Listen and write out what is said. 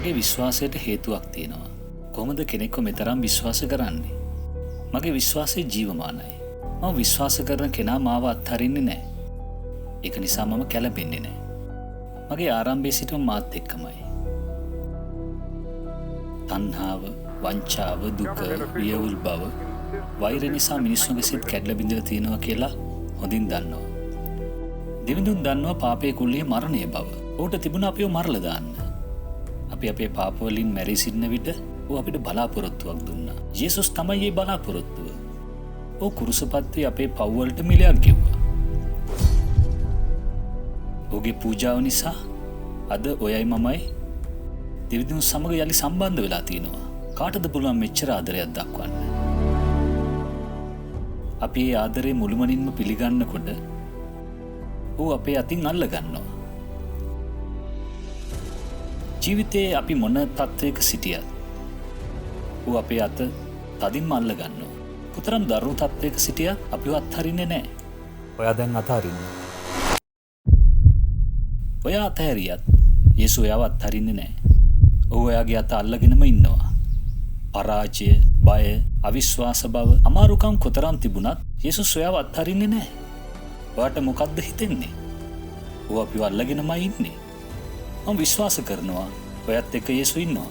මගේ විශ්වාසයට හේතුවක් තියෙනවා. කොහොමද කෙනෙක්ව මෙතරම් විශ්වාස කරන්නේ? මගේ විශ්වාසය ජීවමානයි. මම විශ්වාස කරන කෙනා මාව අත්හරින්නේ නැහැ. ඒක නිසා මම කැළඹෙන්නේ නැහැ. මගේ ආරම්භයේ සිටම මාත් එක්කමයි. තණ්හාව, වංචාව, දුක, වියවුල් බව, වෛර නිසා මිනිස්සුන්ගේ සිත් කැඩලා බිඳලා තියෙනවා කියලා හොඳින් දන්නවා. දෙවිඳුන් දන්නවා පාපයේ කුල්ලේ මරණය බව. ඌට තිබුණා අපිව මරලා දාන්න. අපි අපේ පාප වලින් මැරී සිටින විට ඌ අපිට බලාපොරොත්තුවක් දුන්නා. යේසුස් තමයි මේ බලාපොරොත්තුව. ඌ කුරුසපත්ති අපේ පව් වලට මිලයක් ගෙව්වා. ඌගේ පූජාව නිසා අද ඔයයි මමයි දෙවිඳුන් සමග යලි සම්බන්ධ වෙලා තියෙනවා. කාටද පුළුවන් මෙච්චර ආදරයක් දක්වන්න? අපි ඒ ආදරේ මුළුමනින්ම පිළිගන්නකොට ඌ අපේ අතින් අල්ල ගන්නවා. ජීවිතයේ අපි මොන තත්ත්වයක සිටියත් ඌ අපේ අත තදින්ම අල්ල ගන්නවා. කොතරම් දරුණු තත්ත්වයක සිටියත් අපිව අත්හරින්නේ නැහැ. ඔයා දැන් අතහරින්නේ. ඔයා අතහැරියත් යේසුස් ඔයාව අත්හරින්නේ නැහැ. ඌ ඔයාගේ අත අල්ලගෙනම ඉන්නවා. පරාජය, බය, අවිශ්වාස බව, අමාරුකම් කොතරම් තිබුණත් යේසුස් ඔයාව අත්හරින්නේ නැහැ. ඔයාට මොකක්ද හිතෙන්නේ? ඌ අපිව අල්ලගෙනමයි ඉන්නේ. මම විශ්වාස කරනවා ඔයත් එක්ක යේසුස් ඉන්නවා.